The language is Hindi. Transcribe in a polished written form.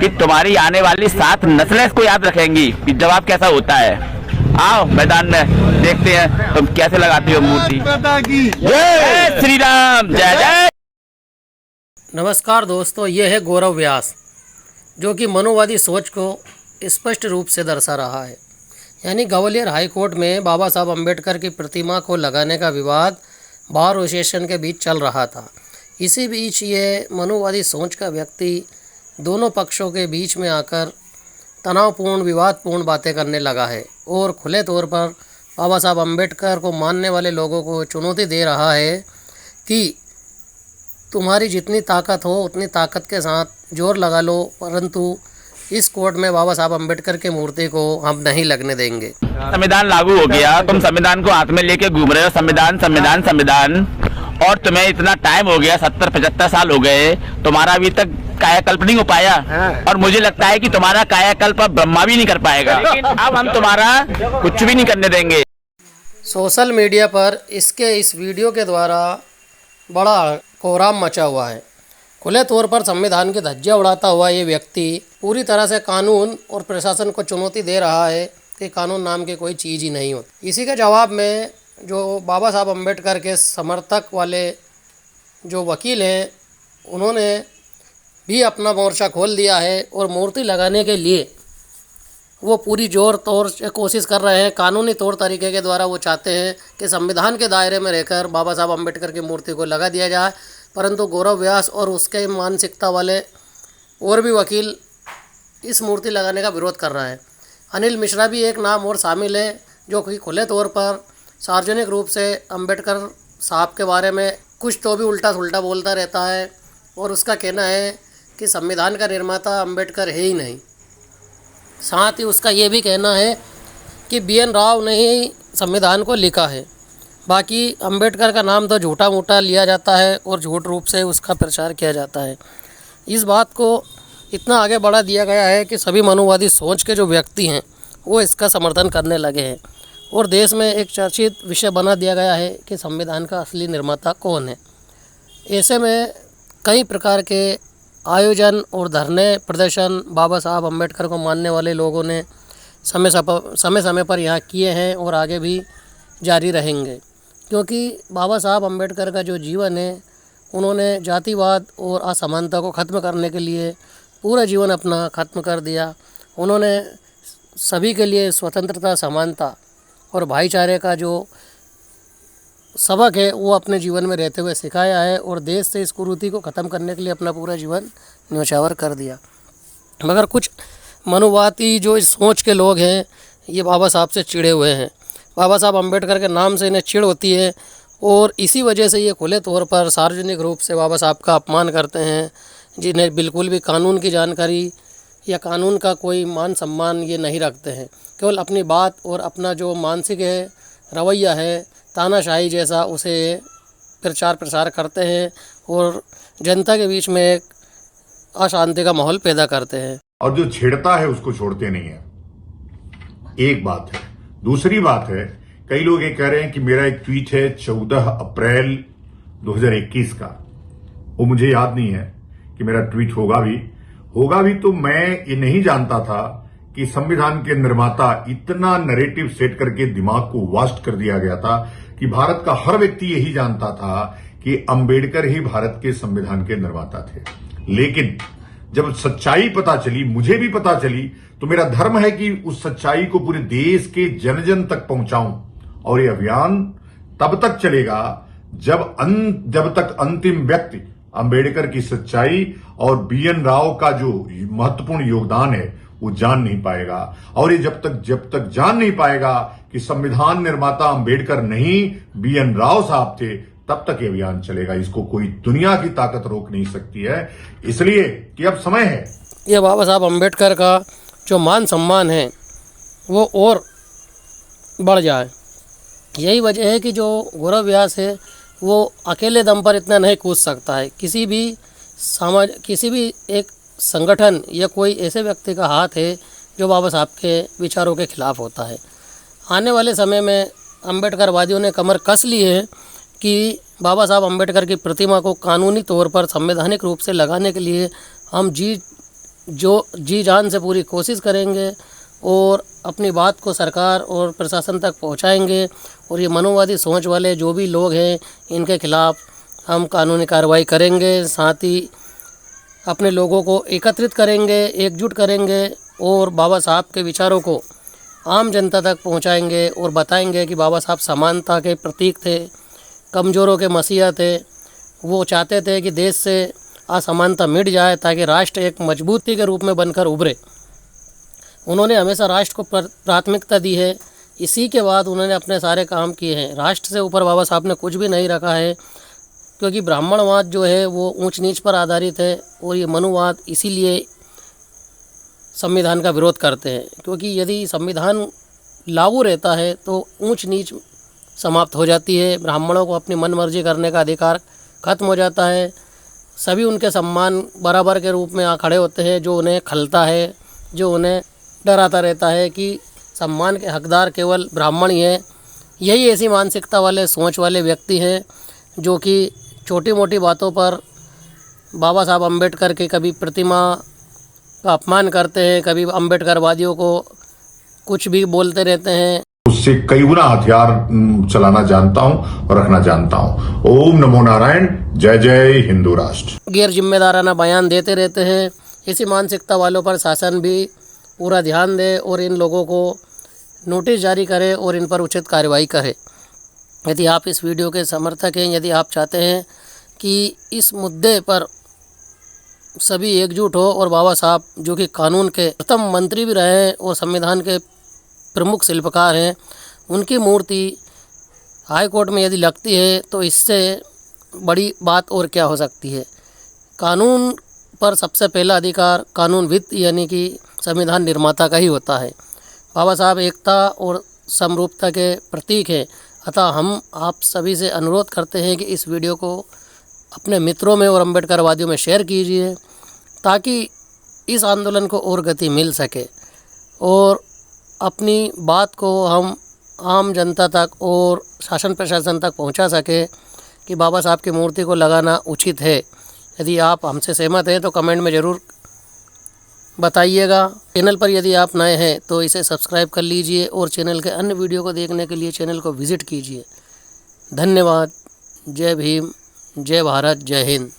कि तुम्हारी आने वाली 7 नस्लें इसको याद रखेंगी कि जवाब कैसा होता है। आओ मैदान में देखते हैं तुम कैसे लगाती हो मूर्ति। जय श्री राम, जय जय। नमस्कार दोस्तों, ये है गौरव व्यास, जो कि मनोवादी सोच को स्पष्ट रूप से दर्शा रहा है। यानी ग्वालियर हाई कोर्ट में बाबा साहब अम्बेडकर की प्रतिमा को लगाने का विवाद बार एसोसिएशन के बीच चल रहा था। इसी बीच ये मनोवादी सोच का व्यक्ति दोनों पक्षों के बीच में आकर तनावपूर्ण विवादपूर्ण बातें करने लगा है और खुले तौर पर बाबा साहब अम्बेडकर को मानने वाले लोगों को चुनौती दे रहा है कि तुम्हारी जितनी ताकत हो उतनी ताकत के साथ जोर लगा लो, परंतु इस कोर्ट में बाबा साहब अम्बेडकर की मूर्ति को हम नहीं लगने देंगे। संविधान लागू हो गया, तुम संविधान को हाथ में लेके घूम रहे हो, संविधान संविधान संविधान, और तुम्हें इतना टाइम हो गया, 70-75 साल हो गए, तुम्हारा अभी तक कायाकल्प नहीं हो पाया। और मुझे लगता है कि तुम्हारा कायाकल्प अब ब्रह्मा भी नहीं कर पाएगा। अब हम तुम्हारा कुछ भी नहीं करने देंगे। सोशल मीडिया पर इसके इस वीडियो के द्वारा बड़ा कोहराम मचा हुआ है। खुले तौर पर संविधान की धज्जियां उड़ाता हुआ ये व्यक्ति पूरी तरह से कानून और प्रशासन को चुनौती दे रहा है कि कानून नाम की कोई चीज़ ही नहीं होती। इसी के जवाब में जो बाबा साहब अम्बेडकर के समर्थक वाले जो वकील हैं, उन्होंने भी अपना मोर्चा खोल दिया है और मूर्ति लगाने के लिए वो पूरी जोर तौर से कोशिश कर रहे हैं। कानूनी तौर तरीके के द्वारा वो चाहते हैं कि संविधान के दायरे में रहकर बाबा साहब अम्बेडकर की मूर्ति को लगा दिया जाए, परंतु गौरव व्यास और उसके मानसिकता वाले और भी वकील इस मूर्ति लगाने का विरोध कर रहे हैं। अनिल मिश्रा भी एक नाम और शामिल है, जो कि खुले तौर पर सार्वजनिक रूप से अम्बेडकर साहब के बारे में कुछ तो भी उल्टा सुल्टा बोलता रहता है और उसका कहना है कि संविधान का निर्माता अम्बेडकर है ही नहीं। साथ ही उसका ये भी कहना है कि BN राव ने ही संविधान को लिखा है, बाकी अम्बेडकर का नाम तो झूठा मूठा लिया जाता है और झूठ रूप से उसका प्रचार किया जाता है। इस बात को इतना आगे बढ़ा दिया गया है कि सभी मनुवादी सोच के जो व्यक्ति हैं वो इसका समर्थन करने लगे हैं और देश में एक चर्चित विषय बना दिया गया है कि संविधान का असली निर्माता कौन है। ऐसे में कई प्रकार के आयोजन और धरने प्रदर्शन बाबा साहब अम्बेडकर को मानने वाले लोगों ने समय समय पर यहाँ किए हैं और आगे भी जारी रहेंगे, क्योंकि बाबा साहब अम्बेडकर का जो जीवन है, उन्होंने जातिवाद और असमानता को ख़त्म करने के लिए पूरा जीवन अपना ख़त्म कर दिया। उन्होंने सभी के लिए स्वतंत्रता, समानता और भाईचारे का जो सबक है वो अपने जीवन में रहते हुए सिखाया है और देश से इस कुरीति को ख़त्म करने के लिए अपना पूरा जीवन न्योछावर कर दिया। मगर कुछ मनुवादी जो इस सोच के लोग हैं, ये बाबा साहब से चिढ़े हुए हैं। बाबा साहब अम्बेडकर के नाम से इन्हें चिढ़ होती है और इसी वजह से ये खुले तौर पर सार्वजनिक रूप से बाबा साहब का अपमान करते हैं, जिन्हें बिल्कुल भी कानून की जानकारी या कानून का कोई मान सम्मान ये नहीं रखते हैं। केवल अपनी बात और अपना जो मानसिक है, रवैया है, तानाशाही जैसा, उसे प्रचार प्रसार करते हैं और जनता के बीच में एक अशांति का माहौल पैदा करते हैं। और जो छेड़ता है उसको छोड़ते नहीं है, एक बात है। दूसरी बात है, कई लोग ये कह रहे हैं कि मेरा एक ट्वीट है 14 अप्रैल 2021 का, वो मुझे याद नहीं है कि मेरा ट्वीट होगा भी तो मैं ये नहीं जानता था कि संविधान के निर्माता इतना नैरेटिव सेट करके दिमाग को वास्ट कर दिया गया था कि भारत का हर व्यक्ति यही जानता था कि अंबेडकर ही भारत के संविधान के निर्माता थे। लेकिन जब सच्चाई पता चली, मुझे भी पता चली, तो मेरा धर्म है कि उस सच्चाई को पूरे देश के जन जन तक पहुंचाऊं। और ये अभियान तब तक चलेगा जब तक अंतिम व्यक्ति अंबेडकर की सच्चाई और BN राव का जो महत्वपूर्ण योगदान है वो जान नहीं पाएगा। और ये जब तक जान नहीं पाएगा कि संविधान निर्माता अंबेडकर नहीं BN राव साहब थे, तब तक ये अभियान चलेगा। इसको कोई दुनिया की ताकत रोक नहीं सकती है, इसलिए कि अब समय है। ये बाबा साहब अम्बेडकर का जो मान सम्मान है वो और बढ़ जाए। यही वजह है कि जो गौरव व्यास है वो अकेले दम पर इतना नहीं कूद सकता है। किसी भी एक संगठन या कोई ऐसे व्यक्ति का हाथ है जो बाबा साहब के विचारों के खिलाफ होता है। आने वाले समय में अम्बेडकरवादियों ने कमर कस ली है कि बाबा साहब अम्बेडकर की प्रतिमा को कानूनी तौर पर संवैधानिक रूप से लगाने के लिए हम जी जो जी जान से पूरी कोशिश करेंगे और अपनी बात को सरकार और प्रशासन तक पहुंचाएंगे। और ये मनोवादी सोच वाले जो भी लोग हैं इनके खिलाफ़ हम कानूनी कार्रवाई करेंगे। साथ ही अपने लोगों को एकत्रित करेंगे, एकजुट करेंगे और बाबा साहब के विचारों को आम जनता तक पहुंचाएंगे और बताएंगे कि बाबा साहब समानता के प्रतीक थे, कमज़ोरों के मसीहा थे। वो चाहते थे कि देश से असमानता मिट जाए ताकि राष्ट्र एक मजबूती के रूप में बनकर उभरे। उन्होंने हमेशा राष्ट्र को प्राथमिकता दी है, इसी के बाद उन्होंने अपने सारे काम किए हैं। राष्ट्र से ऊपर बाबा साहब ने कुछ भी नहीं रखा है, क्योंकि ब्राह्मणवाद जो है वो ऊंच नीच पर आधारित है और ये मनुवाद इसीलिए संविधान का विरोध करते हैं। क्योंकि यदि संविधान लागू रहता है तो ऊंच नीच समाप्त हो जाती है, ब्राह्मणों को अपनी मनमर्जी करने का अधिकार खत्म हो जाता है, सभी उनके सम्मान बराबर के रूप में आ खड़े होते हैं। जो उन्हें खलता है, जो उन्हें डराता रहता है कि सम्मान के हकदार केवल ब्राह्मण ही हैं, यही ऐसी मानसिकता वाले सोच वाले व्यक्ति हैं जो कि छोटी मोटी बातों पर बाबा साहब अम्बेडकर की कभी प्रतिमा का अपमान करते हैं, कभी अम्बेडकरवादियों को कुछ भी बोलते रहते हैं। उससे कई गुना हथियार चलाना जानता हूं और रखना जानता हूं। ओम नमो नारायण, जय जय हिंदू राष्ट्र। गैर जिम्मेदाराना बयान देते रहते हैं। इसी मानसिकता वालों पर शासन भी पूरा ध्यान दे और इन लोगों को नोटिस जारी करे और इन पर उचित कार्रवाई करे। यदि आप इस वीडियो के समर्थक हैं, यदि आप चाहते हैं कि इस मुद्दे पर सभी एकजुट हो और बाबा साहब जो कि कानून के प्रथम मंत्री भी रहे हैं और संविधान के प्रमुख शिल्पकार हैं, उनकी मूर्ति हाई कोर्ट में यदि लगती है तो इससे बड़ी बात और क्या हो सकती है। कानून पर सबसे पहला अधिकार कानूनविद यानी कि संविधान निर्माता का ही होता है। बाबा साहब एकता और समरूपता के प्रतीक हैं। अतः हम आप सभी से अनुरोध करते हैं कि इस वीडियो को अपने मित्रों में और अम्बेडकरवादियों में शेयर कीजिए ताकि इस आंदोलन को और गति मिल सके और अपनी बात को हम आम जनता तक और शासन प्रशासन तक पहुंचा सके कि बाबा साहब की मूर्ति को लगाना उचित है। यदि आप हमसे सहमत हैं तो कमेंट में ज़रूर बताइएगा। चैनल पर यदि आप नए हैं तो इसे सब्सक्राइब कर लीजिए और चैनल के अन्य वीडियो को देखने के लिए चैनल को विज़िट कीजिए। धन्यवाद। जय भीम, जय भारत, जय हिंद।